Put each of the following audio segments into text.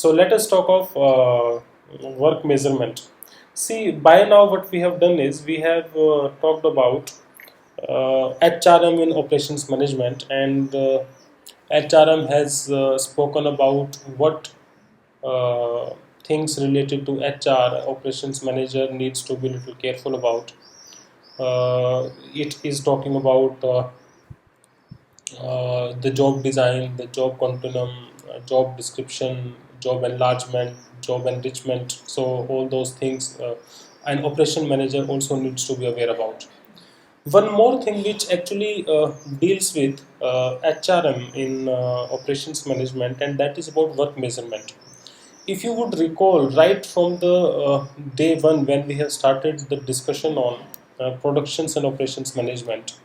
So let us talk of work measurement. See, by now what we have done is we have talked about HRM in operations management, and HRM has spoken about what uh, things related to HR operations manager needs to be a little careful about. It is talking about the job design, the job continuum, job description, job enlargement, job enrichment. So all those things, an operation manager also needs to be aware about. One more thing which actually deals with HRM in operations management, and that is about work measurement. If you would recall, right from the day one when we have started the discussion on productions and operations management,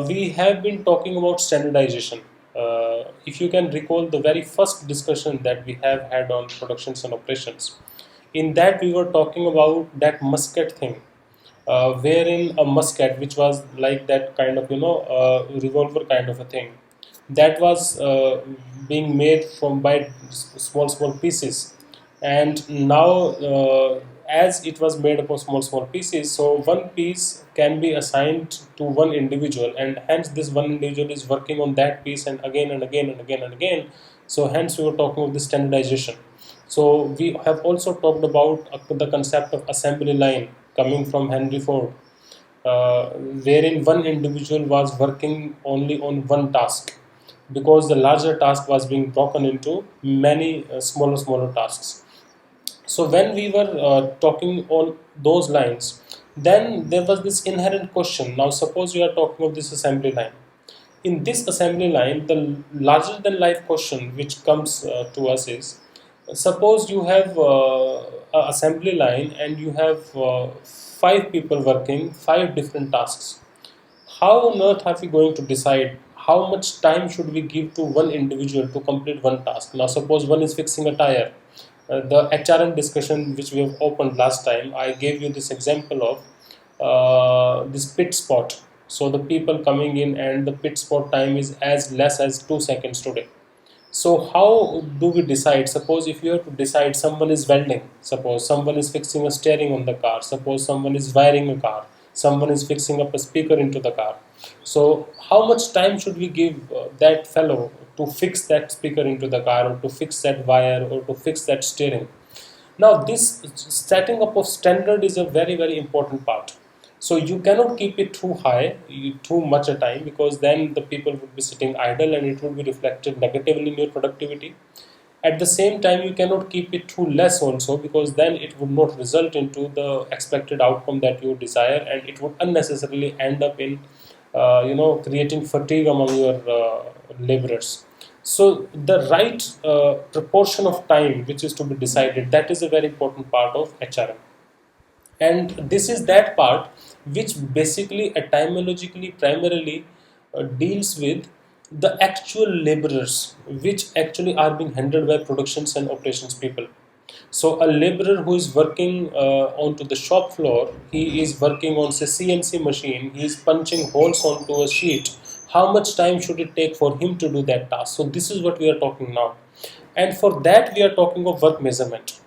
we have been talking about standardization. If you can recall the very first discussion that we have had on productions and operations, in that we were talking about that musket thing, wherein a musket, which was like that kind of revolver kind of a thing, that was being made from by small pieces, and now as it was made up of small pieces, so one piece can be assigned to one individual, and hence this one individual is working on that piece and again and again and again and again. So hence we were talking about the standardization. So we have also talked about the concept of assembly line coming from Henry Ford, wherein one individual was working only on one task, because the larger task was being broken into many smaller tasks. So when we were talking on those lines, then there was this inherent question. Now suppose you are talking of this assembly line. In this assembly line, the larger than life question which comes to us is, suppose you have a assembly line and you have five people working five different tasks. How on earth are we going to decide how much time should we give to one individual to complete one task? Now suppose one is fixing a tire. The HRM discussion which we have opened last time, I gave you this example of this pit spot. So the people coming in and the pit spot time is as less as 2 seconds today. So how do we decide? Suppose if you have to decide, someone is welding, suppose someone is fixing a steering on the car, suppose someone is wiring a car, someone is fixing up a speaker into the car. So how much time should we give that fellow to fix that speaker into the car, or to fix that wire, or to fix that steering? Now, this setting up of standard is a very important part. So you cannot keep it too high, too much a time, because then the people would be sitting idle and it would be reflected negatively in your productivity. At the same time, you cannot keep it too less also, because then it would not result into the expected outcome that you desire, and it would unnecessarily end up in creating fatigue among your laborers. So the right proportion of time which is to be decided, that is a very important part of HRM, and this is that part which basically etymologically primarily deals with the actual laborers which actually are being handled by productions and operations people. So a laborer who is working onto the shop floor, he is working on say CNC machine, he is punching holes onto a sheet. How much time should it take for him to do that task? So this is what we are talking now, and for that we are talking of work measurement,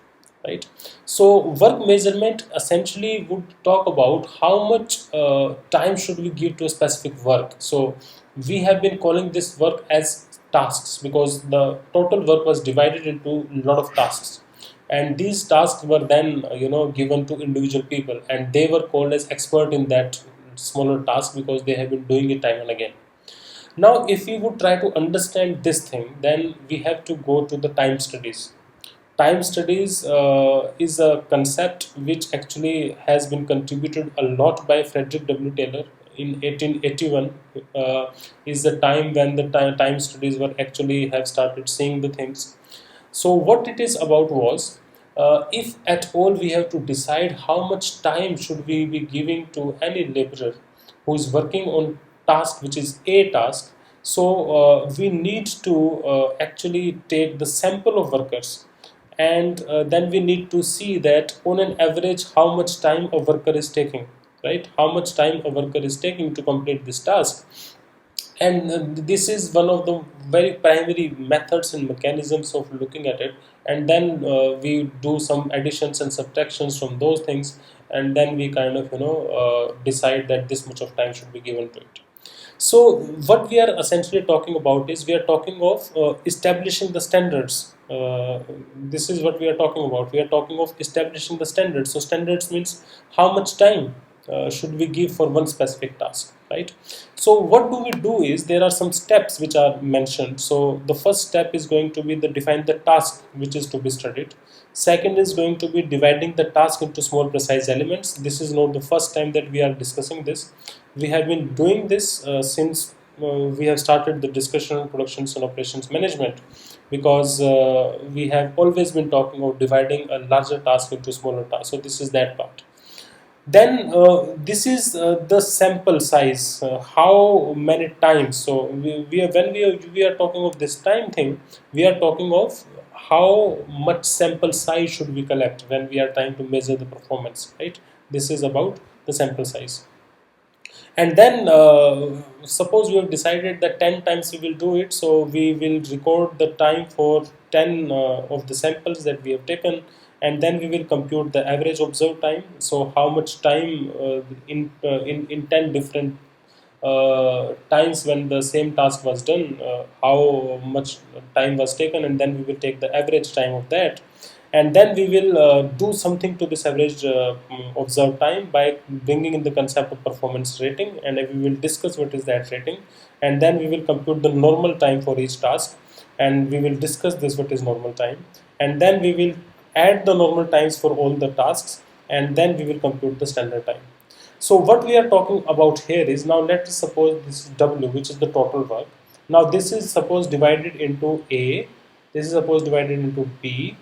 right? So work measurement essentially would talk about how much time should we give to a specific work. So we have been calling this work as tasks, because the total work was divided into a lot of tasks, and these tasks were then given to individual people, and they were called as expert in that smaller task because they have been doing it time and again. Now if we would try to understand this thing, then we have to go to the time studies. Time studies is a concept which actually has been contributed a lot by Frederick W. Taylor in 1881. Is the time when the time studies were actually have started seeing the things. So what it is about was, if at all we have to decide how much time should we be giving to any laborer who is working on task which is a task. So we need to actually take the sample of workers, and then we need to see that on an average how much time a worker is taking, right? How much time a worker is taking to complete this task. And this is one of the very primary methods and mechanisms of looking at it, and then we do some additions and subtractions from those things, and then we kind of decide that this much of time should be given to it. So what we are essentially talking about is we are talking of establishing the standards. This is what we are talking about. We are talking of establishing the standards. So standards means how much time should we give for one specific task, right? So what do we do is there are some steps which are mentioned. So the first step is going to be the define the task which is to be studied. Second is going to be dividing the task into small precise elements. This is not the first time that we are discussing this. We have been doing this since we have started the discussion on productions and operations management, because we have always been talking about dividing a larger task into smaller tasks. So this is that part. Then this is the sample size. How many times? So we are talking of this time thing, we are talking of how much sample size should we collect when we are trying to measure the performance, right? This is about the sample size. And then suppose we have decided that 10 times we will do it, so we will record the time for 10 of the samples that we have taken, and then we will compute the average observed time. So how much time in 10 different times when the same task was done, how much time was taken, and then we will take the average time of that, and then we will do something to this average observed time by bringing in the concept of performance rating, and we will discuss what is that rating, and then we will compute the normal time for each task, and we will discuss this what is normal time, and then we will add the normal times for all the tasks, and then we will compute the standard time. So what we are talking about here is, now let us suppose this is W, which is the total work. Now this is suppose divided into A, this is suppose divided into B,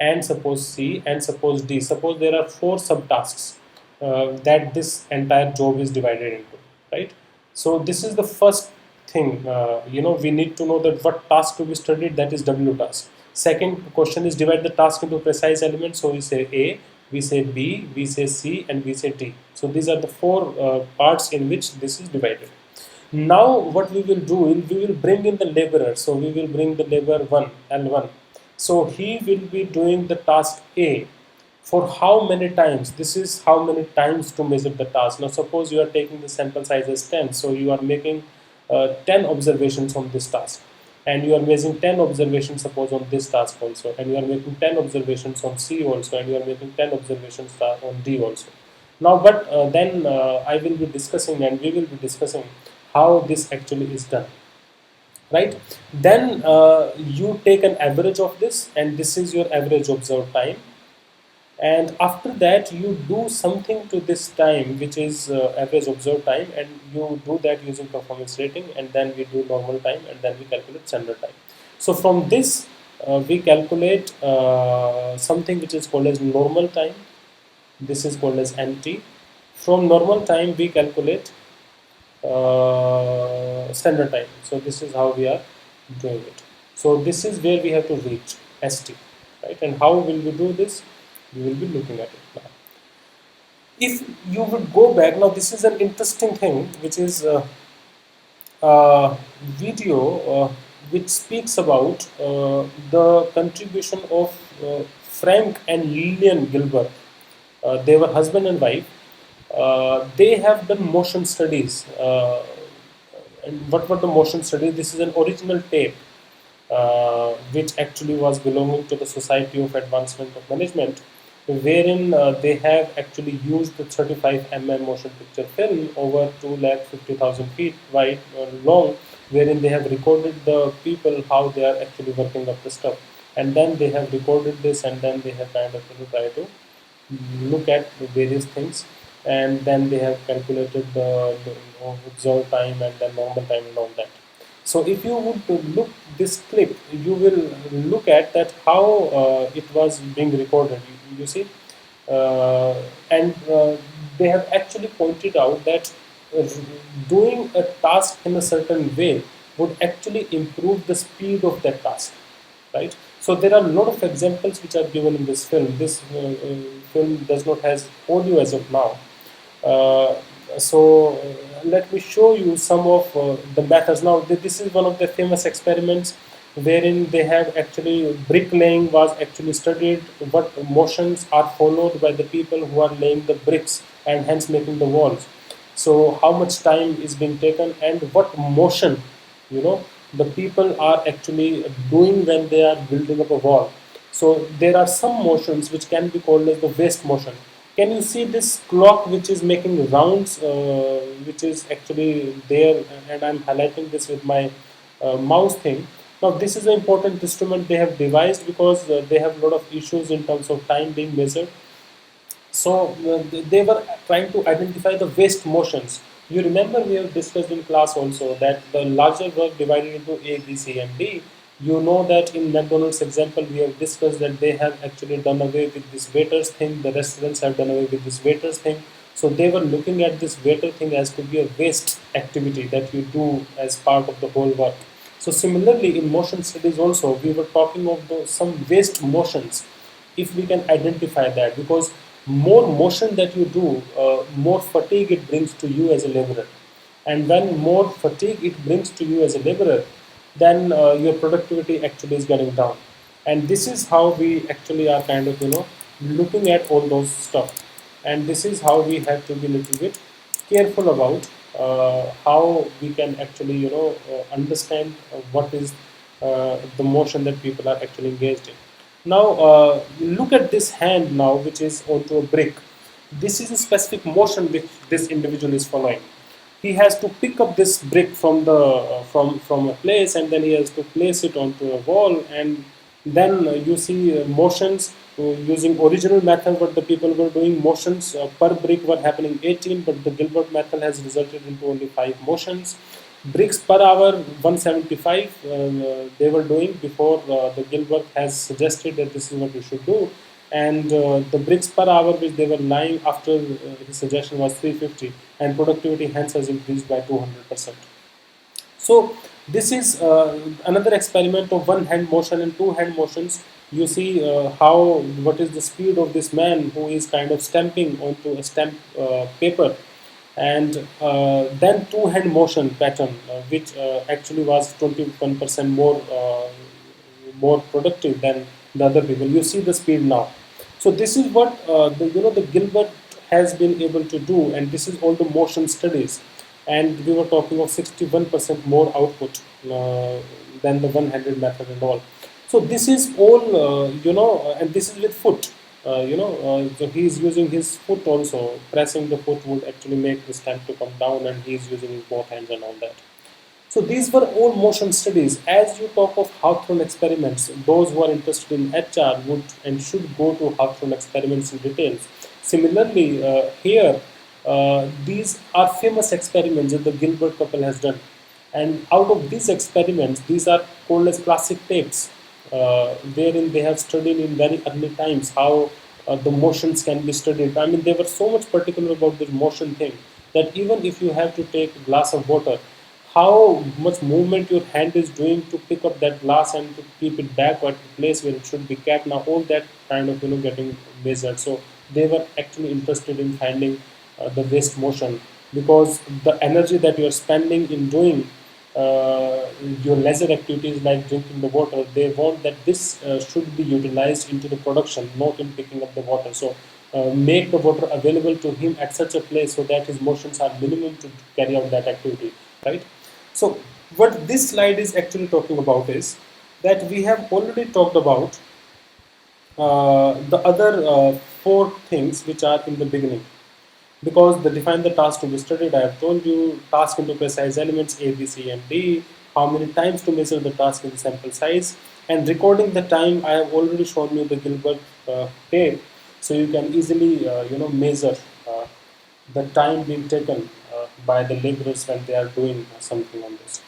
and suppose C, and suppose D. Suppose there are 4 subtasks that this entire job is divided into, right? So this is the first thing. We need to know that what task to be studied, that is W task. Second question is divide the task into precise elements. So we say A, we say B, we say C, and we say D. So these are the 4 parts in which this is divided. Now what we will do is we will bring in the laborer. So we will bring the laborer 1, L1. So he will be doing the task A for how many times? This is how many times to measure the task. Now suppose you are taking the sample size as 10. So you are making 10 observations on this task, and you are making 10 observations suppose on this task also, and you are making 10 observations on C also, and you are making 10 observations on D also. Now but then I will be discussing, and we will be discussing how this actually is done, right? Then you take an average of this, and this is your average observed time, and after that you do something to this time which is average observed time, and you do that using performance rating, and then we do normal time, and then we calculate standard time. So from this we calculate something which is called as normal time. This is called as NT. From normal time we calculate standard time. So this is how we are doing it. So this is where we have to reach ST, right? And how will we do this? We will be looking at it now. If you would go back, now this is an interesting thing, which is video which speaks about the contribution of Frank and Lillian Gilbert. They were husband and wife. They have done motion studies. And what were the motion studies? This is an original tape which actually was belonging to the Society of Advancement of Management, wherein they have actually used the 35 motion picture film over 250,000 feet wide long, wherein they have recorded the people how they are actually working up the stuff, and then they have recorded this, and then they have kind of tried to look at the various things, and then they have calculated the observed time and the normal time and all that. So if you would look this clip, you will look at that how it was being recorded. You see, and they have actually pointed out that doing a task in a certain way would actually improve the speed of that task, right? So there are a lot of examples which are given in this film. This film does not has audio as of now. Let me show you some of the methods. Now this is one of the famous experiments wherein they have actually bricklaying was actually studied, what motions are followed by the people who are laying the bricks and hence making the walls. So how much time is being taken and what motion, you know, the people are actually doing when they are building up a wall. So there are some motions which can be called as the waste motion. Can you see this clock which is making rounds, which is actually there, and I'm highlighting this with my mouse thing. Now this is an important instrument they have devised because they have a lot of issues in terms of time being measured. So they were trying to identify the waste motions. You remember we have discussed in class also that the larger work divided into A, B, C, and D. You know that in McDonald's example we have discussed that they have actually done away with this waiters thing. The restaurants have done away with this waiters thing. So they were looking at this waiter thing as to be a waste activity that you do as part of the whole work. So similarly in motion studies also we were talking of some waste motions, if we can identify that, because more motion that you do, more fatigue it brings to you as a laborer, and when more fatigue it brings to you as a laborer, then your productivity actually is getting down. And this is how we actually are kind of looking at all those stuff, and this is how we have to be a little bit careful about how we can actually understand what is the motion that people are actually engaged in. Now look at this hand now, which is onto a brick. This is a specific motion which this individual is following. He has to pick up this brick from the from a place, and then he has to place it onto a wall, and then you see motions using original method what the people were doing. Motions per brick were happening 18, but the Gilbert method has resulted into only 5 motions. Bricks per hour 175 they were doing before the Gilbert has suggested that this is what you should do, and the bricks per hour which they were lying after his suggestion was 350, and productivity hence has increased by 200%. So this is another experiment of one hand motion and two hand motions. You see how what is the speed of this man who is kind of stamping onto a stamp paper, and then two hand motion pattern, which actually was 21% more productive than the other people. You see the speed now. So this is what the Gilbert has been able to do, and this is all the motion studies. And we were talking of 61% more output than the one-handed method and all. So this is all and this is with foot. So he is using his foot also. Pressing the foot would actually make the stamp to come down, and he is using his both hands and all that. So these were all motion studies. As you talk of Hawthorne experiments, those who are interested in HR would and should go to Hawthorne experiments in details. Similarly, here, these are famous experiments that the Gilbert couple has done. And out of these experiments, these are called as classic tapes, wherein they have studied in very early times how the motions can be studied. I mean, they were so much particular about the motion thing that even if you have to take a glass of water, how much movement your hand is doing to pick up that glass and to keep it back at the place where it should be kept. Now all that kind of getting measured. So they were actually interested in finding the waste motion, because the energy that you are spending in doing your leisure activities like drinking the water, they want that this should be utilized into the production, not in picking up the water. So make the water available to him at such a place so that his motions are minimum to carry out that activity, right? So what this slide is actually talking about is that we have already talked about the other 4 things which are in the beginning, because the define the task to be studied. I have told you task into precise elements A, B, C, and D. How many times to measure the task in the sample size, and recording the time. I have already shown you the Gilbert tape, so you can easily measure the time being taken by the laborers when they are doing something on this.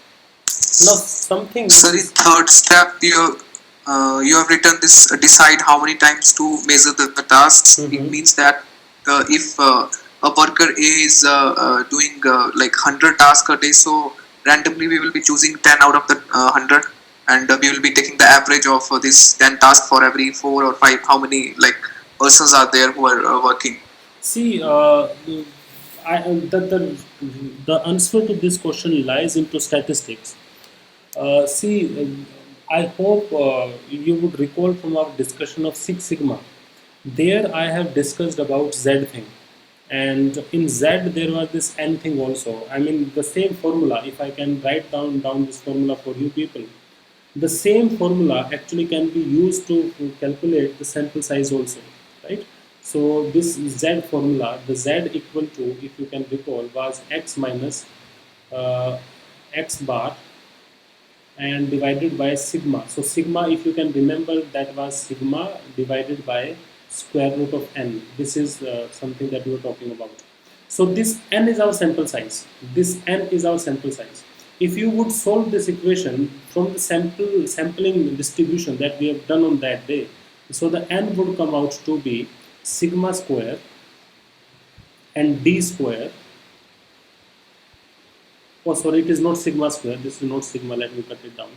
Now something which So in is third step, you have written this decide how many times to measure the tasks. It Mhm. means that if a worker A is doing like 100 tasks a day, so randomly we will be choosing 10 out of the 100, and we will be taking the average of this 10 tasks for every 4 or 5. How many like persons are there who are working? see the answer to this question lies into statistics. See, I hope you would recall from our discussion of Six Sigma. There I have discussed about Z thing, and in Z there was this N thing also. I mean the same formula. If I can write down this formula for you people, the same formula actually can be used to calculate the sample size also, right? So this Z formula, the Z equal to, if you can recall, was x minus uh, x bar and divided by sigma. So sigma, if you can remember, that was sigma divided by square root of n. This is something that we were talking about. So this n is our sample size. This n is our sample size. If you would solve this equation from the sampling distribution that we have done on that day, so the n would come out to be sigma square and d square. Oh, sorry, it is not sigma square. This is not sigma. Let me cut it down.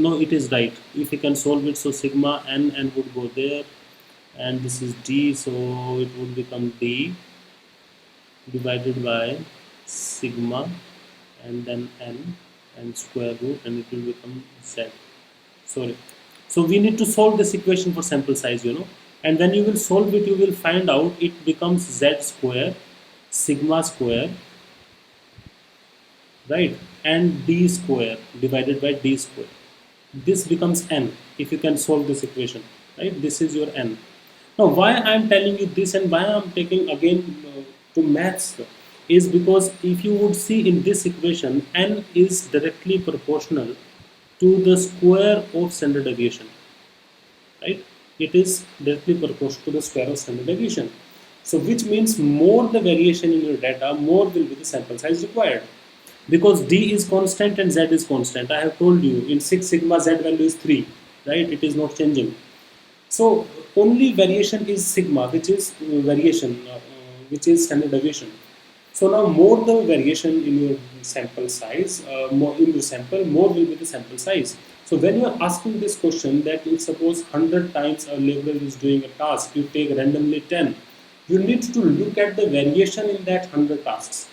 No, it is right. If you can solve it, so sigma n would go there, and this is d, so it would become d divided by sigma and then n and square root, and it will become z. Sorry. So we need to solve this equation for sample size, and when you will solve it, you will find out it becomes z square sigma square, right, and d square divided by d square. This becomes n if you can solve this equation, right? This is your n. Now why I am telling you this and why I am taking again to maths is because if you would see in this equation, n is directly proportional to the square of standard deviation, right? It is directly proportional to the square of standard deviation. So which means more the variation in your data, more will be the sample size required. Because d is constant and z is constant. I have told you in Six Sigma z value is 3, right? It is not changing. So only variation is sigma, which is variation, which is standard deviation. So now more the variation in your sample size, more in your sample, more will be the sample size. So when you are asking this question, that if suppose 100 times a laborer is doing a task, you take randomly 10, you need to look at the variation in that 100 tasks.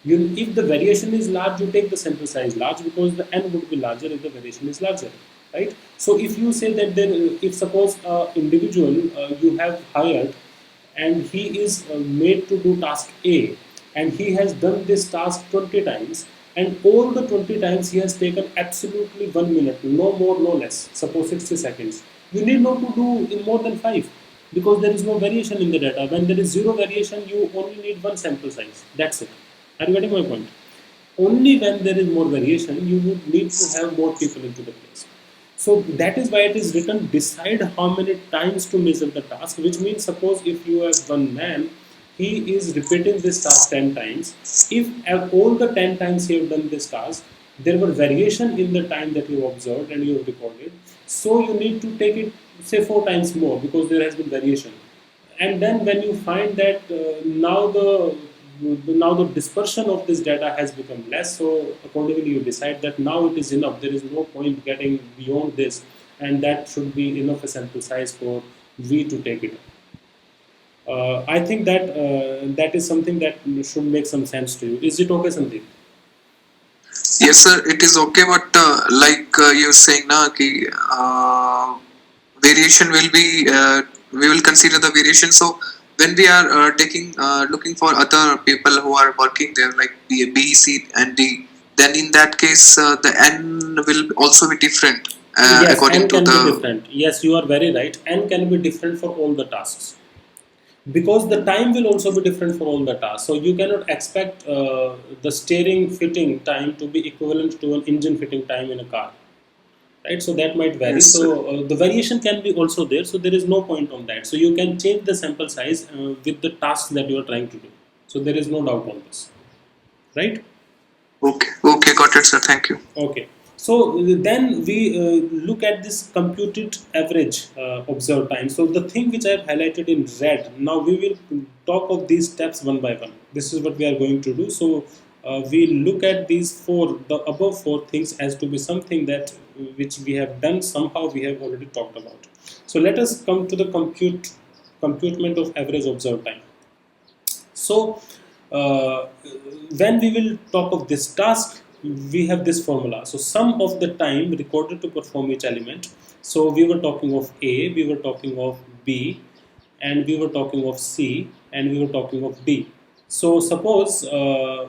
If the variation is large, you take the sample size large because the n would be larger if the variation is larger, right? So if you say that then, if suppose individual you have hired and he is made to do task A and he has done this task 20 times, and all the 20 times he has taken absolutely 1 minute, no more, no less, suppose 60 seconds. You need not to do in more than 5 because there is no variation in the data. When there is zero variation, you only need one sample size. That's it. Are you getting my point? Only when there is more variation, you would need to have more people into the place. So that is why it is written, decide how many times to measure the task, which means suppose if you have one man, he is repeating this task 10 times. If all the 10 times he have done this task, there were variation in the time that you observed and you have recorded. So you need to take it, say 4 times more because there has been variation. And then when you find that now the dispersion of this data has become less, so accordingly you decide that now it is enough, there is no point getting beyond this, and that should be enough a sample size for we to take it. I think that that is something that should make some sense to you. Is it okay, Sandeep? Yes, sir, it is okay, but like you're saying, na, ki, variation will be, we will consider the variation. So when we are looking for other people who are working there, like B, C, and D, then in that case, the N will also be different Yes, according n to can be the. different. Yes, you are very right. N can be different for all the tasks, because the time will also be different for all the tasks. So you cannot expect the steering fitting time to be equivalent to an engine fitting time in a car, right? So that might vary. Yes, So sir. the variation can be also there. So there is no point on that. So you can change the sample size with the task that you are trying to do. So there is no doubt on this, right? Okay, okay, got it, sir. Thank you. Okay. So then we look at this computed average observed time. So the thing which I have highlighted in red, now we will talk of these steps one by one. This is what we are going to do. So we look at the above four things as to be something that which we have done, somehow we have already talked about. So let us come to the computement of average observed time. So, when we will talk of this task, we have this formula. So sum of the time recorded to perform each element. So we were talking of A, we were talking of B, and we were talking of C, and we were talking of D. So suppose A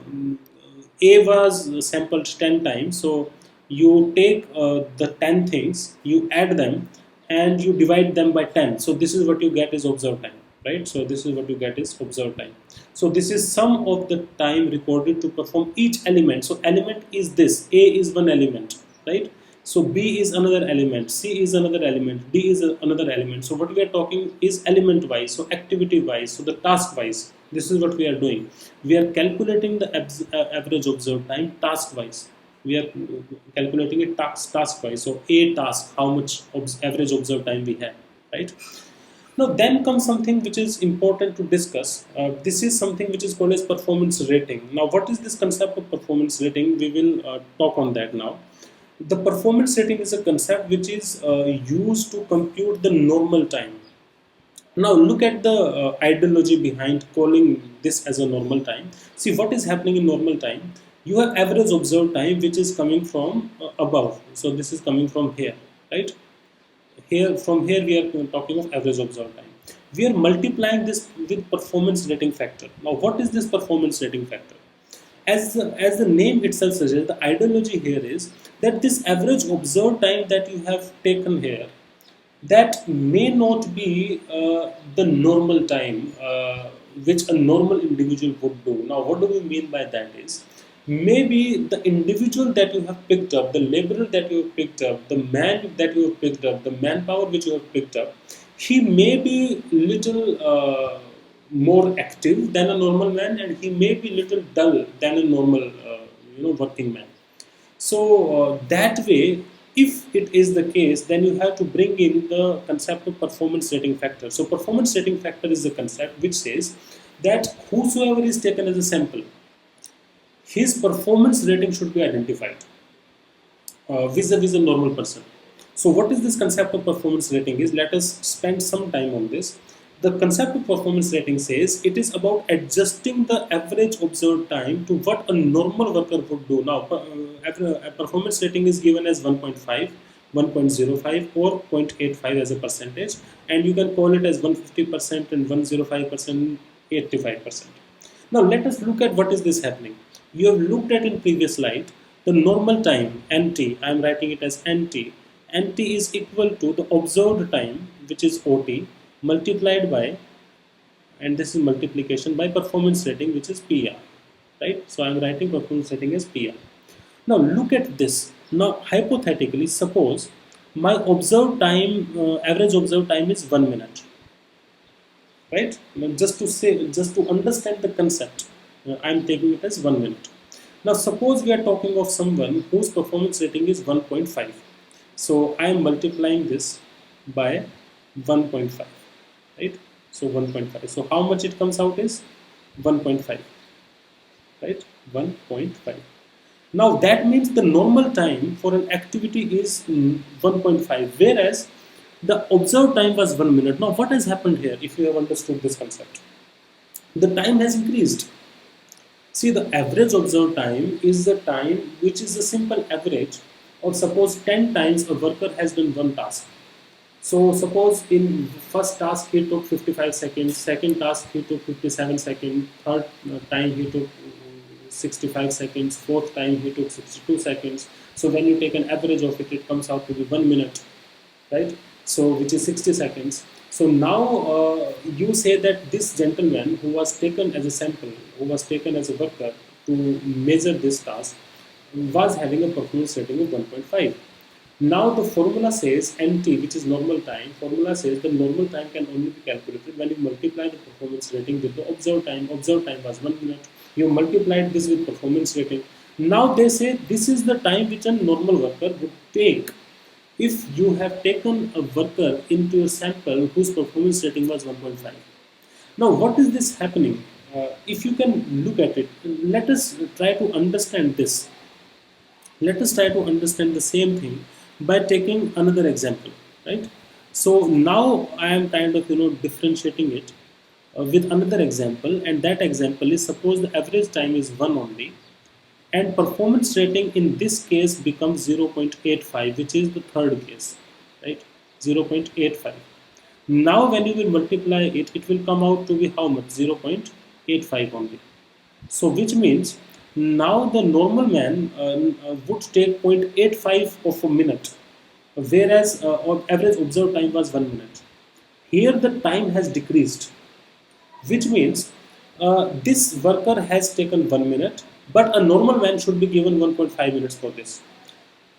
was sampled 10 times. So you take the 10 things, you add them, and you divide them by 10. So this is what you get is observed time, right? So this is what you get is observed time. So this is sum of the time recorded to perform each element. So element is this, A is one element, right? So B is another element, C is another element, D is another element. So what we are talking is element wise, so activity wise, so the task wise. This is what we are doing. We are calculating the average observed time task wise. We are calculating it task wise. So a task, how much average observed time we have, right? Now then comes something which is important to discuss. This is something which is called as performance rating. Now what is this concept of performance rating? We will talk on that now. The performance rating is a concept which is used to compute the normal time. Now look at the ideology behind calling this as a normal time. See what is happening in normal time. You have average observed time which is coming from above. So this is coming from here, right? Here from here we are talking of average observed time. We are multiplying this with performance rating factor. Now what is this performance rating factor? As the name itself suggests, the ideology here is that this average observed time that you have taken here, that may not be the normal time which a normal individual would do. Now, what do we mean by that is, maybe the individual that you have picked up, the laborer that you have picked up, the man that you have picked up, the manpower which you have picked up, he may be little more active than a normal man, and he may be little dull than a normal working man. So that way, if it is the case, then you have to bring in the concept of performance rating factor. So performance rating factor is the concept which says that whosoever is taken as a sample, his performance rating should be identified vis-a-vis a normal person. So what is this concept of performance rating is? Let us spend some time on this. The concept of performance rating says it is about adjusting the average observed time to what a normal worker would do. Now, a performance rating is given as 1.5, 1.05 or 0.85 as a percentage, and you can call it as 150% and 105%, 85%. Now let us look at what is this happening. You have looked at in previous slide the normal time NT. I am writing it as NT. NT is equal to the observed time, which is OT, multiplied by, and this is multiplication by performance rating, which is PR, right? So I am writing performance rating as PR. Now look at this. Now hypothetically, suppose my observed time, average observed time is 1 minute, right? Now, just to understand the concept, I am taking it as 1 minute. Now suppose we are talking of someone whose performance rating is 1.5. So I am multiplying this by 1.5, right? So 1.5. So how much it comes out is 1.5, right? 1.5. Now that means the normal time for an activity is 1.5, whereas the observed time was 1 minute. Now what has happened here, if you have understood this concept? The time has increased. See, the average observed time is the time which is a simple average of, suppose 10 times a worker has done one task. So suppose in first task he took 55 seconds, second task he took 57 seconds, third time he took 65 seconds, fourth time he took 62 seconds. So when you take an average of it, it comes out to be 1 minute, right? So which is 60 seconds. So now you say that this gentleman who was taken as a sample, who was taken as a worker to measure this task, was having a performance rating of 1.5. Now the formula says NT, which is normal time. Formula says the normal time can only be calculated when you multiply the performance rating with the observed time. Observed time was 1 minute. You multiplied this with performance rating. Now they say this is the time which a normal worker would take if you have taken a worker into your sample whose performance rating was 1.5. Now what is this happening? If you can look at it, let us try to understand this. Let us try to understand the same thing by taking another example, right? So now I am kind of differentiating it with another example, and that example is, suppose the average time is 1 only, and performance rating in this case becomes 0.85, which is the third case, right? 0.85. Now when you will multiply it, it will come out to be how much? 0.85 only. So which means now the normal man would take 0.85 of a minute, whereas average observed time was 1 minute. Here the time has decreased, which means this worker has taken 1 minute, but a normal man should be given 1.5 minutes for this.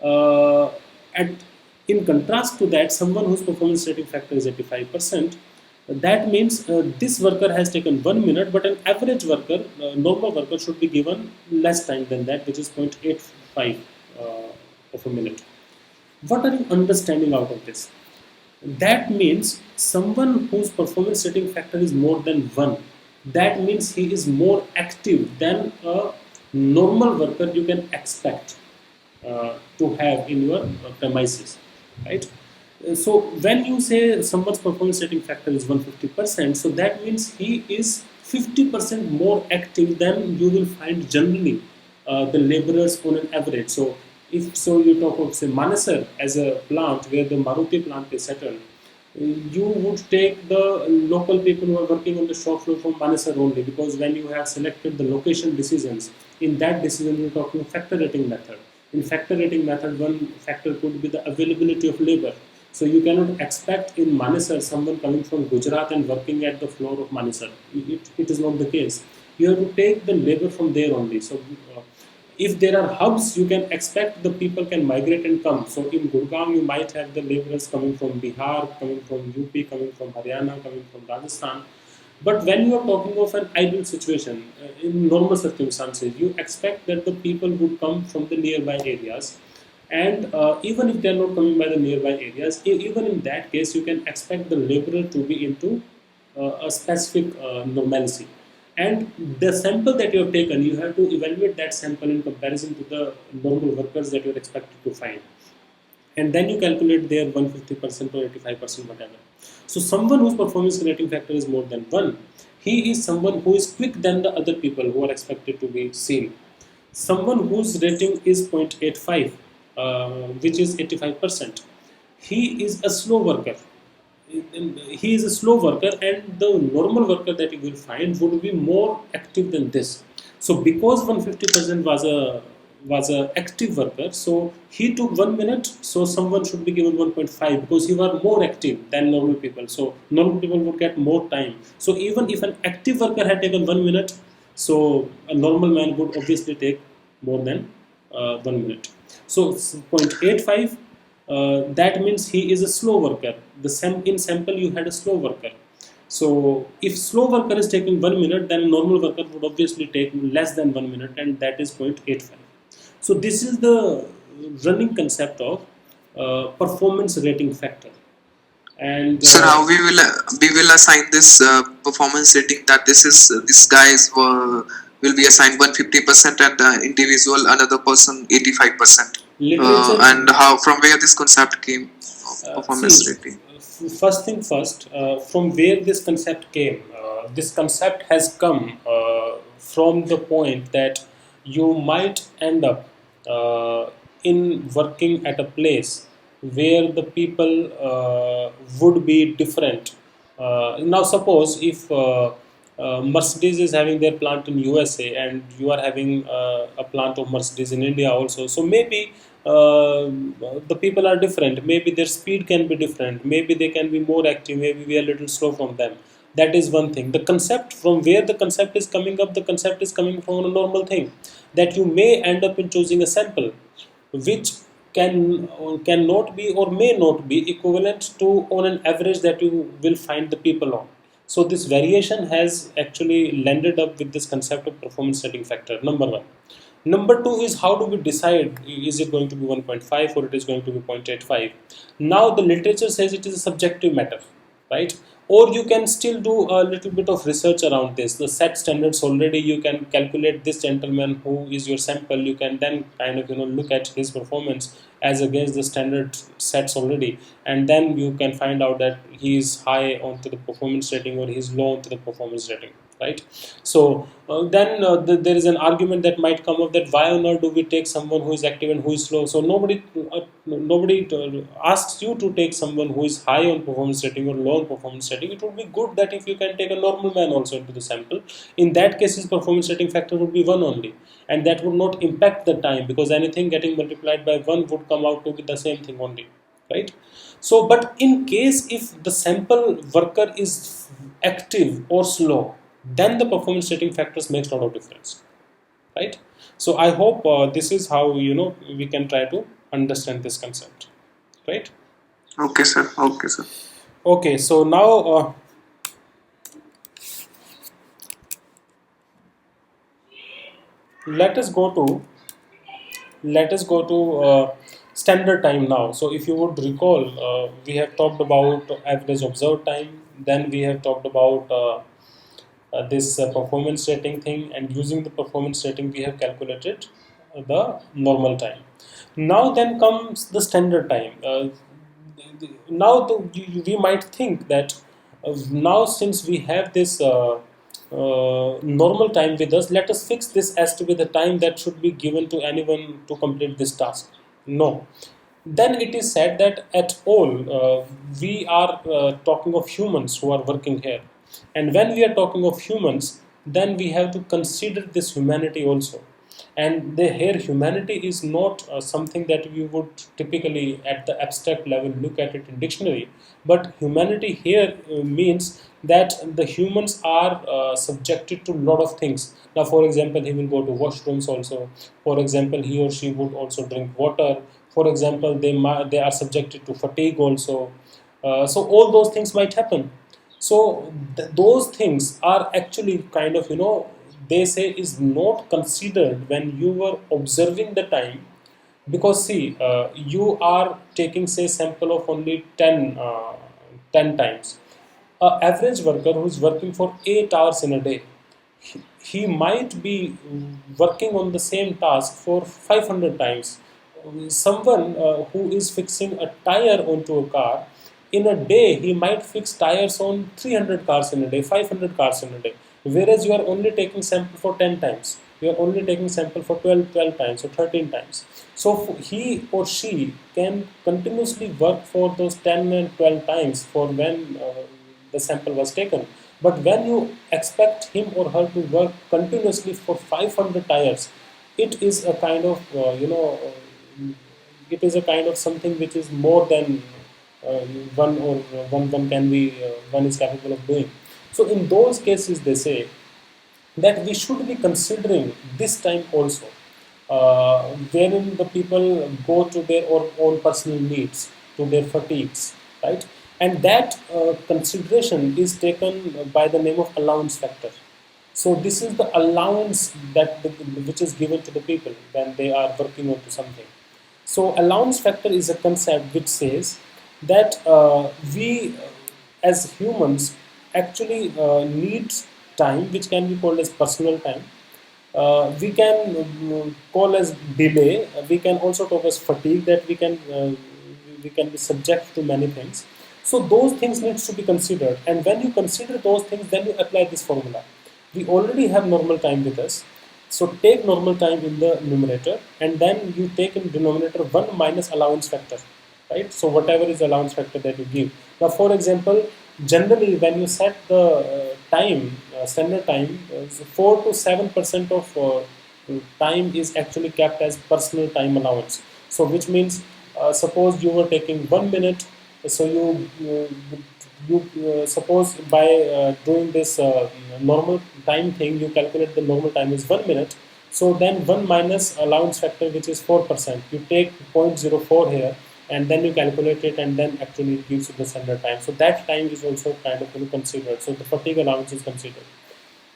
And in contrast to that, someone whose performance rating factor is 85%, that means this worker has taken 1 minute, but an average worker, normal worker, should be given less time than that, which is 0.85 of a minute. What are you understanding out of this? That means someone whose performance rating factor is more than 1, that means he is more active than a normal worker you can expect to have in your premises, right? So when you say someone's performance rating factor is 150%, so that means he is 50% more active than you will find generally the laborers on an average. So if so, you talk of say Manesar as a plant where the Maruti plant is settled, you would take the local people who are working on the shop floor from Manesar only, because when you have selected the location decisions, in that decision you're talking factor rating method. In factor rating method, one factor could be the availability of labor. So you cannot expect in Manesar someone coming from Gujarat and working at the floor of Manesar. It is not the case. You have to take the labor from there only. So if there are hubs, you can expect the people can migrate and come. So in Gurgaon, you might have the laborers coming from Bihar, coming from UP, coming from Haryana, coming from Rajasthan. But when you are talking of an ideal situation, in normal circumstances, you expect that the people would come from the nearby areas. And even if they are not coming by the nearby areas, even in that case, you can expect the laborer to be into a specific normalcy. And the sample that you have taken, you have to evaluate that sample in comparison to the normal workers that you are expected to find. And then you calculate their 150% or 85%, whatever. So someone whose performance rating factor is more than 1, he is someone who is quick than the other people who are expected to be seen. Someone whose rating is 0.85, which is 85%, he is a slow worker. He is a slow worker, and the normal worker that you will find would be more active than this. So because 150% was a active worker, so he took 1 minute. So someone should be given 1.5 because he was more active than normal people. So normal people would get more time. So even if an active worker had taken 1 minute, so a normal man would obviously take more than 1 minute. So 0.85, that means he is a slow worker. In sample you had a slow worker. So if slow worker is taking 1 minute, then a normal worker would obviously take less than 1 minute, and that is 0.85. So this is the running concept of performance rating factor. And Sir, how we will assign this performance rating, that this guys will be assigned 150% and individual another person 85%. And literature, how, from where this concept came of performance see, rating? first thing first, from where this concept came, this concept has come from the point that you might end up in working at a place where the people would be different. Now, suppose if Mercedes is having their plant in USA and you are having a plant of Mercedes in India also, so maybe the people are different. Maybe their speed can be different. Maybe they can be more active. Maybe we are a little slow from them. That is one thing. The concept, from where the concept is coming up, the concept is coming from a normal thing, that you may end up in choosing a sample which cannot be or may not be equivalent to on an average that you will find the people on. So this variation has actually landed up with this concept of performance setting factor, number one. Number two is, how do we decide, is it going to be 1.5 or it is going to be 0.85? Now the literature says it is a subjective matter, right? Or you can still do a little bit of research around this. The set standards already, you can calculate this gentleman who is your sample. You can then kind of look at his performance as against the standard sets already, and then you can find out that he is high onto the performance rating or he is low onto the performance rating. right? So there is an argument that might come up that why on earth do we take someone who is active and who is slow? So nobody asks you to take someone who is high on performance rating or low on performance rating. It would be good that if you can take a normal man also into the sample. In that case, his performance rating factor would be 1 only, and that would not impact the time, because anything getting multiplied by 1 would come out to be the same thing only, right? So, but in case if the sample worker is active or slow, then the performance rating factors makes a lot of difference, right? So I hope this is how we can try to understand this concept, right? Okay, sir. Okay, sir. Okay, so now let us go to standard time now. So if you would recall, we have talked about average observed time, then we have talked about this performance rating thing, and using the performance rating we have calculated the normal time. Now then comes the standard time. Now we might think that now since we have this normal time with us, let us fix this as to be the time that should be given to anyone to complete this task. No. Then it is said that at all we are talking of humans who are working here, and when we are talking of humans, then we have to consider this humanity also. And the here humanity is not something that we would typically at the abstract level look at it in dictionary, but humanity here means that the humans are subjected to lot of things. Now for example, he will go to washrooms also. For example, he or she would also drink water. For example, they are subjected to fatigue also. So all those things might happen. So those things are actually kind of they say is not considered when you were observing the time, because see, you are taking say sample of only 10 times. A average worker who is working for 8 hours in a day, he might be working on the same task for 500 times. Someone who is fixing a tire onto a car, in a day he might fix tires on 300 cars in a day, 500 cars in a day, whereas you are only taking sample for 10 times, you are only taking sample for 12 times or 13 times. So he or she can continuously work for those 10 and 12 times for when the sample was taken. But when you expect him or her to work continuously for 500 tires, it is a kind of it is a kind of something which is more than uh, one can be one is capable of doing. So in those cases, they say that we should be considering this time also, wherein the people go to their own personal needs, to their fatigues, right? And that consideration is taken by the name of allowance factor. So this is the allowance which is given to the people when they are working onto something. So allowance factor is a concept which says that we as humans actually need time, which can be called as personal time. We can call as delay. We can also talk as fatigue, that we can be subject to many things. So those things needs to be considered, and when you consider those things, then you apply this formula. We already have normal time with us, so take normal time in the numerator, and then you take in denominator 1 minus allowance factor, right? So whatever is allowance factor that you give. Now, for example, generally when you set the time, standard time, 4 to 7% of time is actually kept as personal time allowance. So which means, suppose you were taking 1 minute, so you suppose by doing this normal time thing, you calculate the normal time is 1 minute. So then 1 minus allowance factor, which is 4%, you take zero point zero 0.04 here, and then you calculate it, and then actually it gives you the standard time. So that time is also kind of considered. So the fatigue allowance is considered.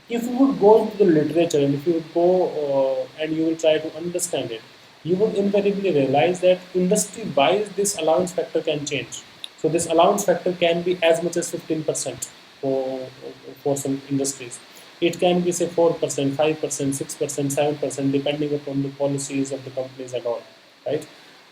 If you would go into the literature, and if you would go and you will try to understand it, you would invariably realize that industry-wise this allowance factor can change. So this allowance factor can be as much as 15% for some industries. It can be say 4%, 5%, 6%, 7%, depending upon the policies of the companies and all, right?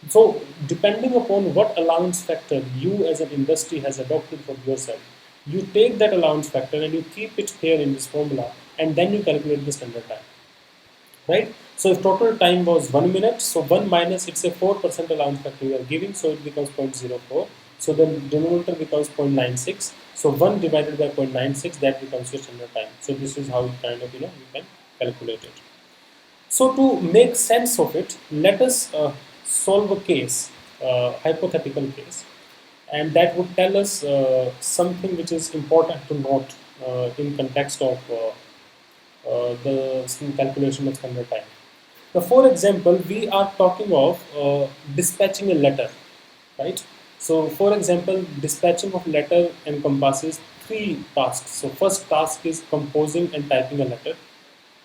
So depending upon what allowance factor you as an industry has adopted for yourself, You take that allowance factor and you keep it here in this formula, and then you calculate the standard time, right? So if total time was 1 minute, so 1 minus, it's a 4% allowance factor you are giving, so it becomes 0.04. So the denominator becomes 0.96. So 1 divided by 0.96, that becomes your standard time. So this is how you kind of, you can calculate it. So to make sense of it, let us solve a case, hypothetical case, and that would tell us something which is important to note in context of the calculation of standard time. Now, for example, we are talking of dispatching a letter, right? So, for example, dispatching of letter encompasses three tasks. So, first task is composing and typing a letter.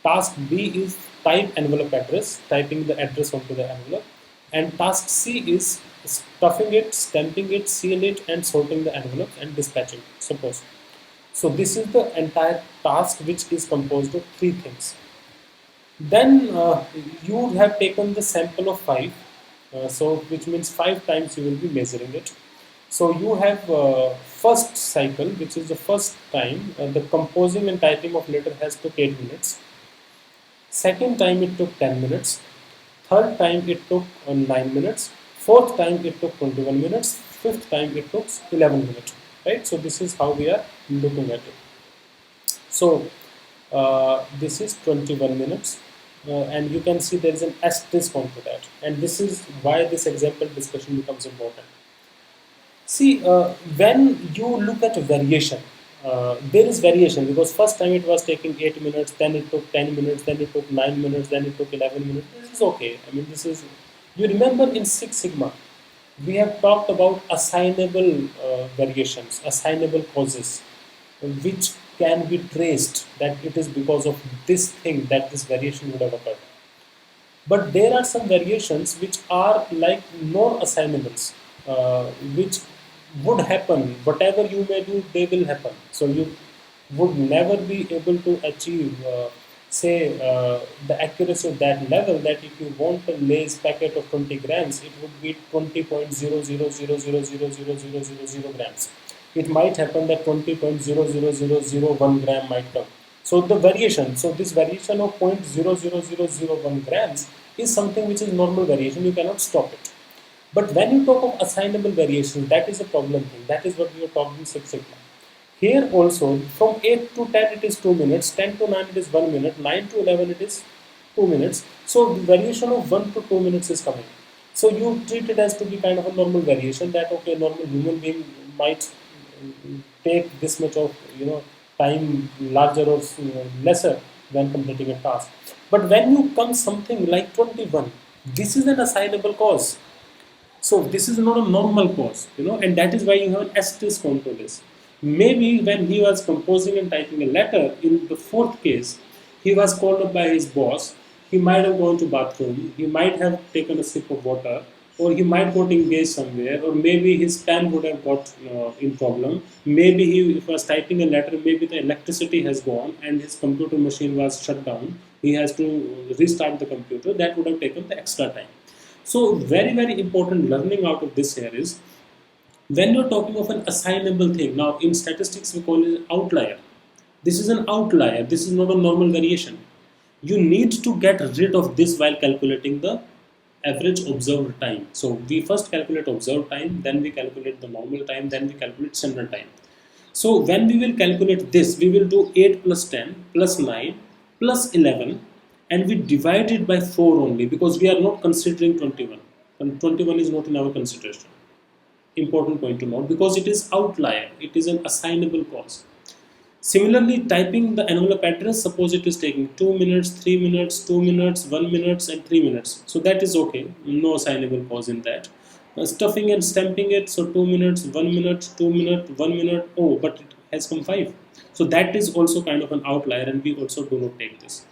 Task B is type envelope address, typing the address onto the envelope. And task C is stuffing it, stamping it, seal it, and sorting the envelopes and dispatching it, suppose. So this is the entire task which is composed of three things. Then you have taken the sample of 5, so which means 5 times you will be measuring it. So you have first cycle, which is the first time, the composing and typing of letter has took 8 minutes. Second time it took 10 minutes. Third time it took 9 minutes. Fourth time it took 21 minutes. Fifth time it took 11 minutes. Right? So this is how we are looking at it. So this is 21 minutes. And you can see there is an asterisk onto that. And this is why this example discussion becomes important. See, when you look at variation, there is variation because first time it was taking 8 minutes, then it took 10 minutes, then it took 9 minutes, then it took 11 minutes. This is okay. I mean, this is, you remember in Six Sigma, we have talked about assignable variations, assignable causes, which can be traced that it is because of this thing that this variation would have occurred. But there are some variations which are like non-assignables, which would happen. Whatever you may do, they will happen. So you would never be able to achieve, the accuracy of that level. That if you want a Lay's packet of 20 grams, it would be 20.0000000000 grams. It might happen that 20.00001 gram might come. So the variation, so this variation of 0.00001 grams is something which is normal variation. You cannot stop it. But when you talk of assignable variation, that is a problem thing. That is what we are talking Six Sigma. Here also, from 8 to 10 it is 2 minutes, 10 to 9 it is 1 minute, 9 to 11 it is 2 minutes. So the variation of 1 to 2 minutes is coming. So you treat it as to be kind of a normal variation that okay, normal human being might take this much of time larger or lesser when completing a task. But when you come something like 21, this is an assignable cause. So this is not a normal cause, and that is why you have an asterisk onto this. Maybe when he was composing and typing a letter in the fourth case, he was called up by his boss. He might have gone to bathroom. He might have taken a sip of water, or he might got engaged somewhere, or maybe his pen would have got in problem. Maybe he was typing a letter. Maybe the electricity has gone and his computer machine was shut down. He has to restart the computer. That would have taken the extra time. So very, very important learning out of this here is when you're talking of an assignable thing. Now in statistics we call it an outlier. This is an outlier. This is not a normal variation. You need to get rid of this while calculating the average observed time. So we first calculate observed time, then we calculate the normal time, then we calculate standard time. So when we will calculate this, we will do 8 plus 10 plus 9 plus 11, and we divide it by 4 only because we are not considering 21. And 21 is not in our consideration. Important point to note because it is outlier. It is an assignable cause. Similarly, typing the envelope address, suppose it is taking 2 minutes, 3 minutes, 2 minutes, 1 minute and 3 minutes. So that is okay. No assignable cause in that. Stuffing and stamping it, so 2 minutes, 1 minute, 2 minute, 1 minute. Oh, but it has come 5. So that is also kind of an outlier, and we also do not take this.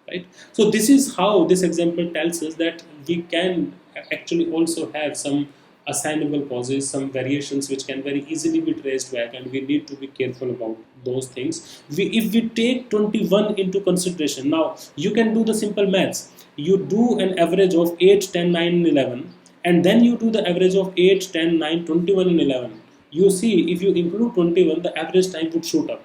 Right? So this is how this example tells us that we can actually also have some assignable causes, some variations which can very easily be traced back, and we need to be careful about those things. If we take 21 into consideration, now you can do the simple maths. You do an average of 8, 10, 9 and 11, and then you do the average of 8, 10, 9, 21 and 11. you see if you include 21, the average time would shoot up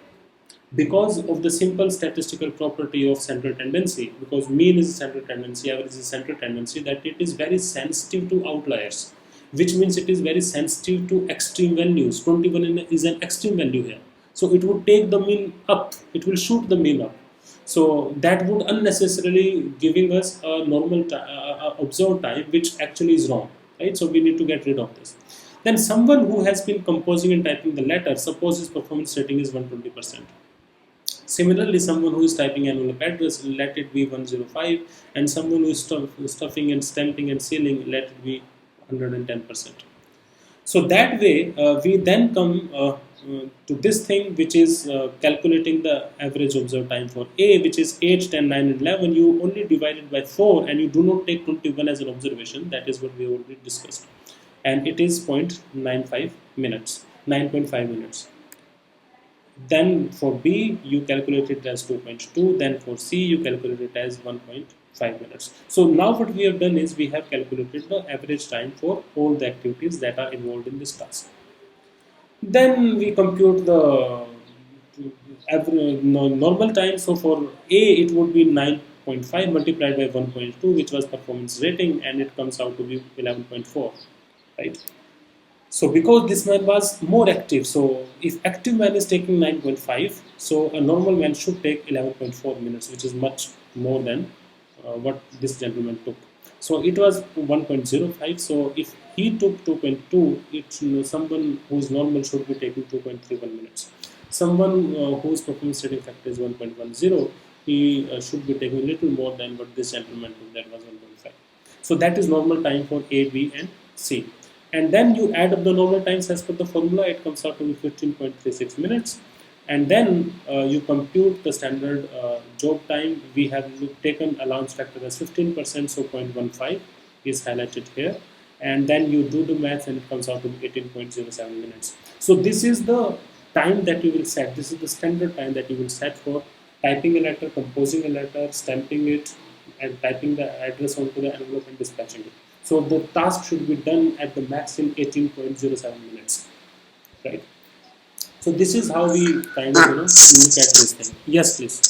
because of the simple statistical property of central tendency. Because mean is a central tendency, average is a central tendency, that it is very sensitive to outliers, which means it is very sensitive to extreme values. 21 is an extreme value here, so it would take the mean up, it will shoot the mean up. So that would unnecessarily giving us a normal observed time, which actually is wrong, right? So we need to get rid of this. Then someone who has been composing and typing the letter, suppose his performance rating is 120%. Similarly, someone who is typing envelope address, let it be 105, and someone who is stuffing and stamping and sealing, let it be 110%. So that way, we then come to this thing, which is calculating the average observed time for A, which is 8, 10, 9, and 11. You only divide it by 4, and you do not take 21 as an observation. That is what we already discussed. And it is 0.95 minutes, 9.5 minutes. Then for B, you calculate it as 2.2. Then for C, you calculate it as 1.5 minutes. So now what we have done is we have calculated the average time for all the activities that are involved in this task. Then we compute the normal time. So for A, it would be 9.5 multiplied by 1.2, which was performance rating, and it comes out to be 11.4, right? So because this man was more active, so if active man is taking 9.5, so a normal man should take 11.4 minutes, which is much more than what this gentleman took. So it was 1.05. So if he took 2.2, it's someone who's normal should be taking 2.31 minutes. Someone whose performance rating factor is 1.10, he should be taking a little more than what this gentleman took, that was 1.5. So that is normal time for A, B, and C. And then you add up the normal times as per the formula, it comes out to be 15.36 minutes. And then you compute the standard job time. We have taken allowance factor as 15%, so 0.15 is highlighted here. And then you do the math and it comes out to be 18.07 minutes. So this is the time that you will set. This is the standard time that you will set for typing a letter, composing a letter, stamping it, and typing the address onto the envelope and dispatching it. So the task should be done at the max in 18.07 minutes, right? So this is how we kind of look at this thing. Yes, please.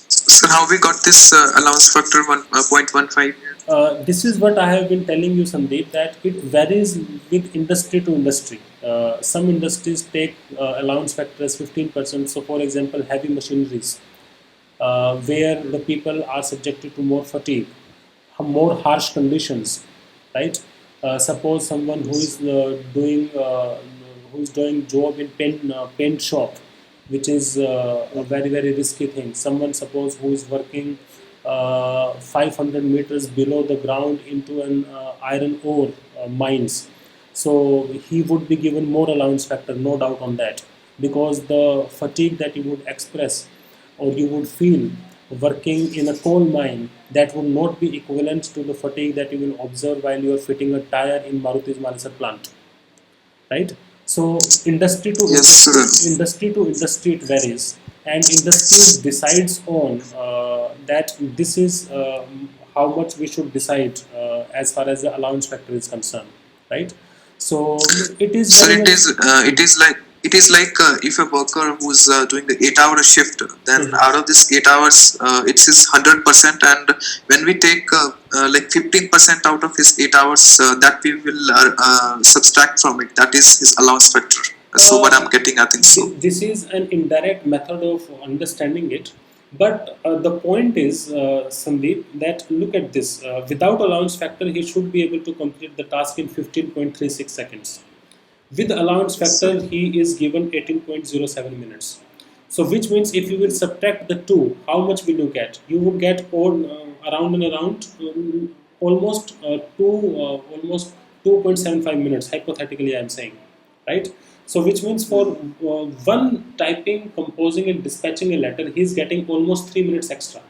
So how we got this allowance factor 1.15? This is what I have been telling you, Sandeep, that it varies with industry to industry. Some industries take allowance factor as 15%. So, for example, heavy machineries, where the people are subjected to more fatigue, more harsh conditions, right? Suppose someone who is doing job in paint shop, which is a very risky thing. Someone suppose who is working 500 meters below the ground into an iron ore mines, so he would be given more allowance factor, no doubt on that, because the fatigue that you would express or you would feel working in a coal mine, that would not be equivalent to the fatigue that you will observe while you are fitting a tire in Maruti's Manesar plant, right? So industry to industry it varies, and industry decides on that this is how much we should decide as far as the allowance factor is concerned, right? So it is So very it is like if a worker who's doing the 8-hour shift, then out of this 8 hours, it's his 100%, and when we take like 15% out of his 8 hours, that we will subtract from it. That is his allowance factor. So what I'm getting, I think so. This is an indirect method of understanding it, but the point is, Sandeep, that look at this. Without allowance factor, he should be able to complete the task in 15.36 seconds. With allowance factor, he is given 18.07 minutes. So, which means if you will subtract the two, how much will you get? You would get around and around almost almost 2.75 minutes. Hypothetically, I am saying, right? So, which means for one typing, composing, and dispatching a letter, he is getting almost 3 minutes extra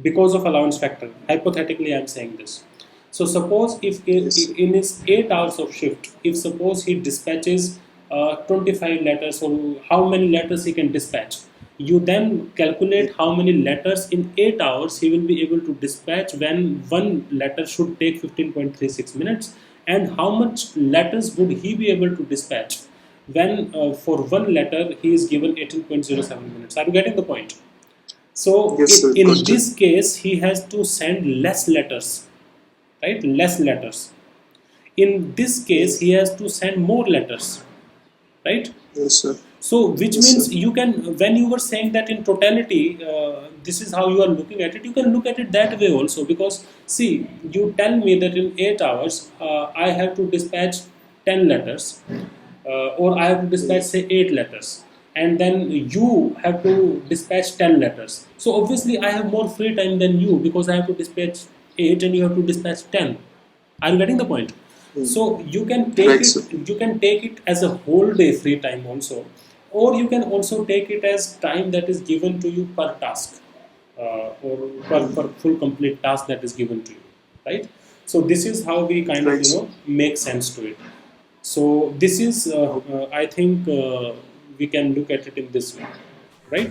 because of allowance factor. Hypothetically, I am saying this. So suppose if in his 8 hours of shift, if suppose he dispatches 25 letters, or how many letters he can dispatch, you then calculate how many letters in 8 hours he will be able to dispatch when one letter should take 15.36 minutes, and how much letters would he be able to dispatch when for one letter he is given 18.07 minutes. Are you getting the point? So Yes, sir. in Got it. this case, he has to send less letters, right? Less letters. In this case, he has to send more letters, right? Yes, sir. So, which Yes, sir. means you can, when you were saying that in totality, this is how you are looking at it, you can look at it that way also. Because, see, you tell me that in 8 hours, I have to dispatch 10 letters, or I have to dispatch, say, 8 letters, and then you have to dispatch 10 letters. So, obviously, I have more free time than you because I have to dispatch 8 and you have to dispatch 10. Are you getting the point? So you can take Right, it, sir. you can take it as a whole day free time also, or you can also take it as time that is given to you per task, or per full complete task that is given to you, right? So this is how we kind of Right, sir. make sense to it. So this is I think we can look at it in this way, right?